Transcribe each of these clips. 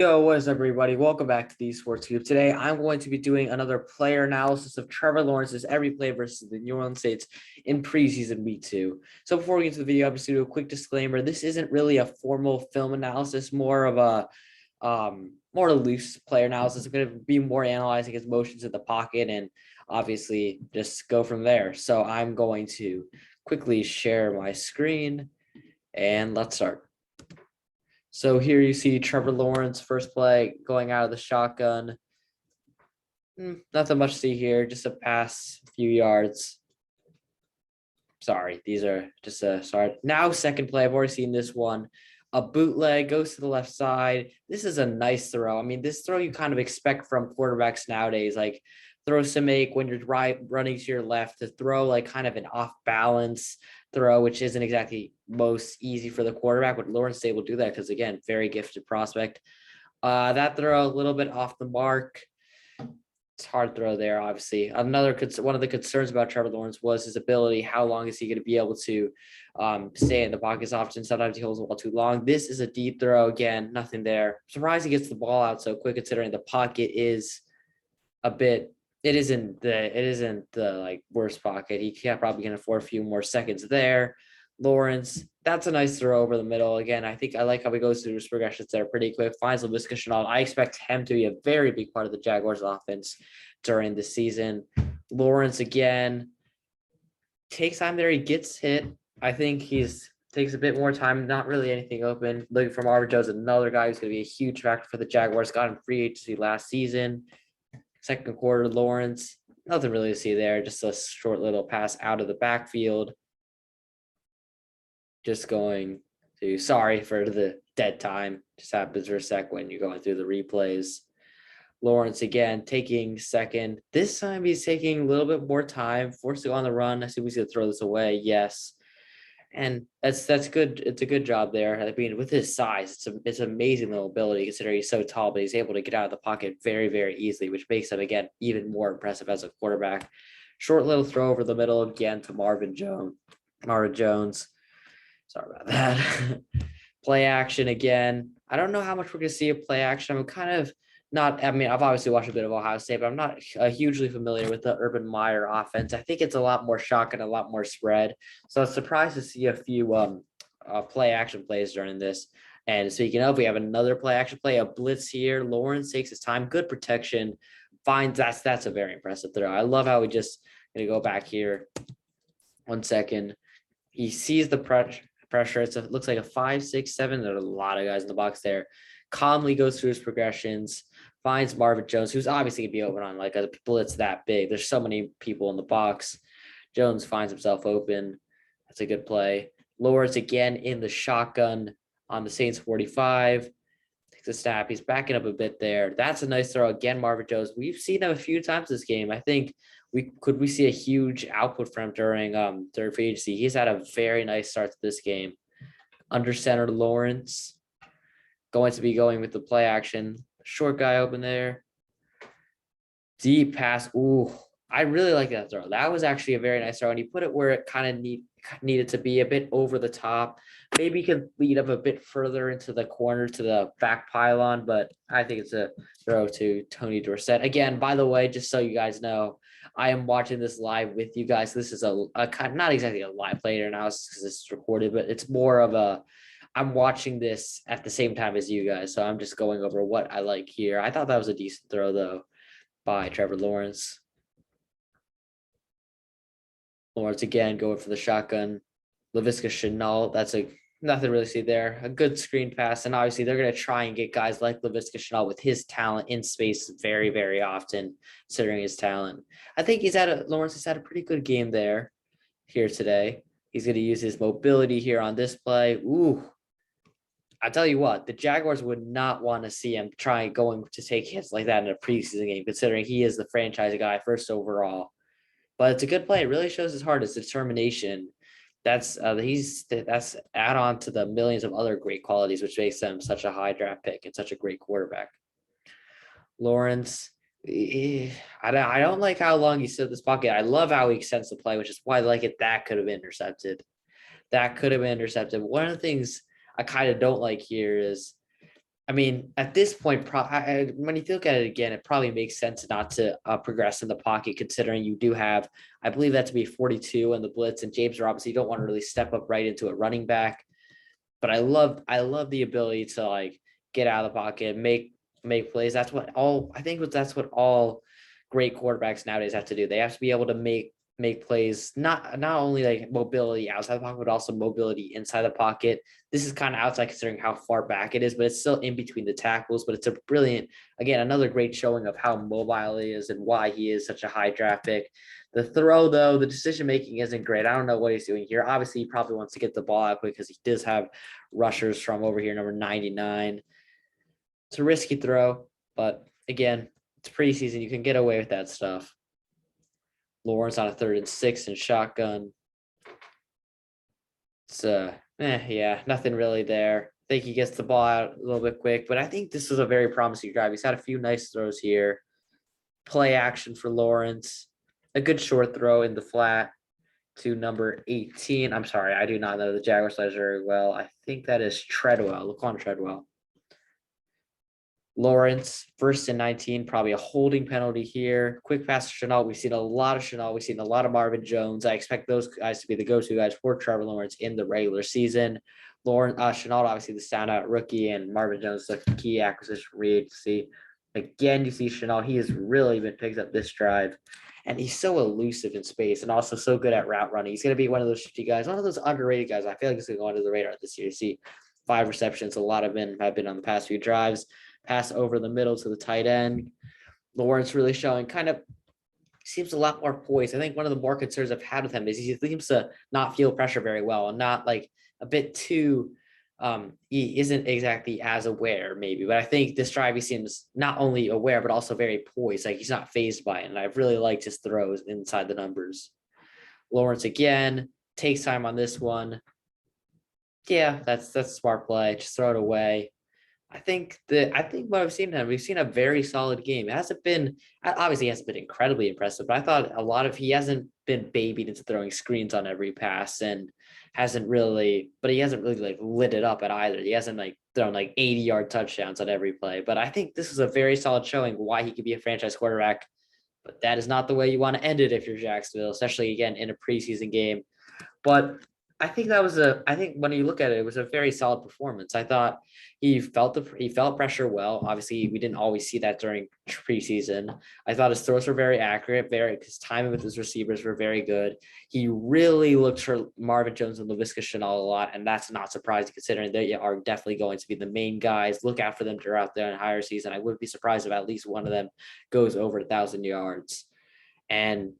Yo, what is up, everybody? Welcome back to the Sports Cube. Today, I'm going to be doing another player analysis of Trevor Lawrence's every play versus the New Orleans Saints in preseason week 2. So before we get to the video, I'm just going to do a quick disclaimer. This isn't really a formal film analysis, more of a more loose player analysis. I'm going to be more analyzing his motions in the pocket and obviously just go from there. So I'm going to quickly share my screen and let's start. So here you see Trevor Lawrence, first play, going out of the shotgun. Nothing much to see here, just a pass, a few yards. Sorry, these are just sorry. Now second play, I've already seen this one. A bootleg goes to the left side. This is a nice throw. I mean, this throw you kind of expect from quarterbacks nowadays, like throws to make when you're running to your left, to throw like kind of an off balance throw, which isn't exactly most easy for the quarterback, but Lawrence is able to do that because, again, very gifted prospect. That throw a little bit off the mark. It's hard throw there, obviously. One of the concerns about Trevor Lawrence was his ability. How long is he going to be able to stay in the pocket? Often, sometimes he holds the ball too long. This is a deep throw. Again, nothing there. Surprised he gets the ball out so quick, considering the pocket is a bit. It isn't the like worst pocket. He probably can afford a few more seconds there. Lawrence, that's a nice throw over the middle. Again, I think I like how he goes through his progressions there pretty quick. Finds Laviska Shenault. I expect him to be a very big part of the Jaguars offense during the season. Lawrence again takes time there. He gets hit. I think takes a bit more time. Not really anything open. Looking for Marvin Jones, another guy who's going to be a huge factor for the Jaguars. Got him free agency last season. Second quarter, Lawrence, nothing really to see there. Just a short little pass out of the backfield. Just going to, sorry for the dead time. Just happens for a sec when you're going through the replays. Lawrence again taking second. This time he's taking a little bit more time, forced to go on the run. I see he's going to throw this away. Yes. And that's good. It's a good job there. I mean, with his size, it's amazing little ability considering he's so tall, but he's able to get out of the pocket very, very easily, which makes him, again, even more impressive as a quarterback. Short little throw over the middle again to Marvin Jones. Sorry about that. Play action again. I don't know how much we're going to see of play action. I'm kind of not, I mean, I've obviously watched a bit of Ohio State, but I'm not hugely familiar with the Urban Meyer offense. I think it's a lot more shock and a lot more spread. So I was surprised to see a few play action plays during this. And speaking of, we have another play action play, a blitz here. Lawrence takes his time, good protection, finds that's a very impressive throw. I love how we just going to go back here. 1 second. He sees the pressure. It looks like a 5, 6, 7. There are a lot of guys in the box there. Calmly goes through his progressions, finds Marvin Jones, who's obviously going to be open on like a blitz that big. There's so many people in the box. Jones finds himself open. That's a good play. Lawrence again in the shotgun on the Saints 45. Takes a snap. He's backing up a bit there. That's a nice throw. Again, Marvin Jones. We've seen him a few times this game. I think we see a huge output from him during free agency. He's had a very nice start to this game. Under center Lawrence. Going to be going with the play action. Short guy open there. Deep pass. Ooh, I really like that throw. That was actually a very nice throw. And he put it where it kind of needed to be, a bit over the top. Maybe he could lead up a bit further into the corner to the back pylon, but I think it's a throw to Tony Dorsett. Again, by the way, just so you guys know, I am watching this live with you guys. This is a kind of not exactly a live player analysis because it's recorded, but it's more of a I'm watching this at the same time as you guys, so I'm just going over what I like here. I thought that was a decent throw, though, by Trevor Lawrence. Lawrence again going for the shotgun. Laviska Shenault, that's nothing really to see there. A good screen pass, and obviously they're going to try and get guys like Laviska Shenault with his talent in space very, very often, considering his talent. I think Lawrence has had a pretty good game there here today. He's going to use his mobility here on this play. Ooh. I tell you what, the Jaguars would not want to see him going to take hits like that in a preseason game, considering he is the franchise guy first overall. But it's a good play. It really shows his heart, his determination. That's add on to the millions of other great qualities, which makes him such a high draft pick and such a great quarterback. Lawrence, I don't like how long he stood this pocket. I love how he extends the play, which is why I like it. That could have been intercepted. One of the things I kind of don't like here is I mean, at this point, when you look at it again, it probably makes sense not to progress in the pocket, considering you do have, I believe that to be 42 in the blitz, and James Robinson, you don't want to really step up right into a running back. But I love the ability to like get out of the pocket, make plays. That's what all great quarterbacks nowadays have to do. They have to be able to make plays, not only like mobility outside the pocket, but also mobility inside the pocket. This is kind of outside considering how far back it is, but it's still in between the tackles. But it's a brilliant, again, another great showing of how mobile he is and why he is such a high draft pick. The throw, though, the decision making isn't great. I don't know what he's doing here. Obviously, he probably wants to get the ball out quick because he does have rushers from over here, number 99. It's a risky throw, but again, it's preseason. You can get away with that stuff. Lawrence on a 3rd and 6 and shotgun. It's yeah, nothing really there. I think he gets the ball out a little bit quick, but I think this was a very promising drive. He's had a few nice throws here. Play action for Lawrence. A good short throw in the flat to number 18. I'm sorry, I do not know the Jaguars players very well. I think that is Treadwell, Laquan Treadwell. Lawrence, 1st and 19, probably a holding penalty here. Quick pass to Chenault. We've seen a lot of Chenault. We've seen a lot of Marvin Jones. I expect those guys to be the go-to guys for Trevor Lawrence in the regular season. Chenault, obviously the standout rookie, and Marvin Jones, the key acquisition for free agency. Again, you see Chenault. He has really been picked up this drive, and he's so elusive in space and also so good at route running. He's going to be one of those 50 guys, one of those underrated guys. I feel like he's going to go under the radar this year. You see 5 receptions. A lot of them have been on the past few drives. Pass over the middle to the tight end. Lawrence really showing kind of seems a lot more poised. I think one of the more concerns I've had with him is he seems to not feel pressure very well and not like a bit too he isn't exactly as aware maybe, but I think this drive he seems not only aware but also very poised, like he's not phased by it, and I've really liked his throws inside the numbers. Lawrence again takes time on this one. Yeah, that's a smart play. Just throw it away. I think what we've seen a very solid game. It hasn't been obviously hasn't been incredibly impressive, but I thought he hasn't been babied into throwing screens on every pass and he hasn't really like lit it up at either. He hasn't like thrown like 80-yard touchdowns on every play. But I think this is a very solid showing why he could be a franchise quarterback. But that is not the way you want to end it if you're Jacksonville, especially again in a preseason game. But I think when you look at it, it was a very solid performance. I thought he felt pressure well. Obviously, we didn't always see that during preseason. I thought his throws were very accurate, his timing with his receivers were very good. He really looked for Marvin Jones and Laviska Shenault a lot, and that's not surprising considering they are definitely going to be the main guys. Look after them throughout the entire season. I wouldn't be surprised if at least one of them goes over 1,000 yards. And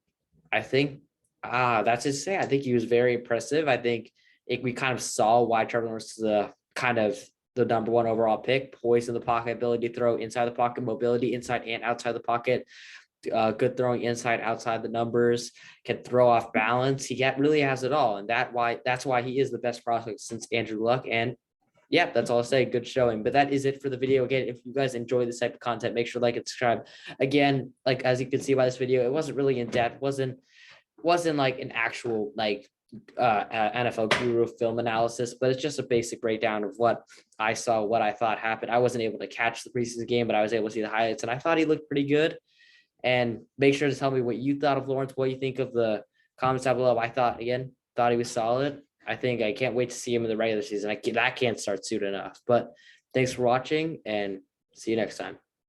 I think that's his say. I think he was very impressive. I think we kind of saw why Trevor Lawrence is the number 1 overall pick. Poise in the pocket, ability to throw inside the pocket, mobility inside and outside the pocket, good throwing inside, outside the numbers, can throw off balance. He really has it all, and that's why he is the best prospect since Andrew Luck. And yeah, that's all I'll say. Good showing. But that is it for the video. Again, if you guys enjoy this type of content, make sure to like and subscribe. Again, like as you can see by this video, it wasn't really in depth. Wasn't like an actual like NFL guru film analysis, but it's just a basic breakdown of what I saw, what I thought happened. I wasn't able to catch the preseason game, but I was able to see the highlights, and I thought he looked pretty good. And make sure to tell me what you thought of Lawrence, what you think of the comments down below. I thought he was solid. I think I can't wait to see him in the regular season. That can't start soon enough. But thanks for watching, and see you next time.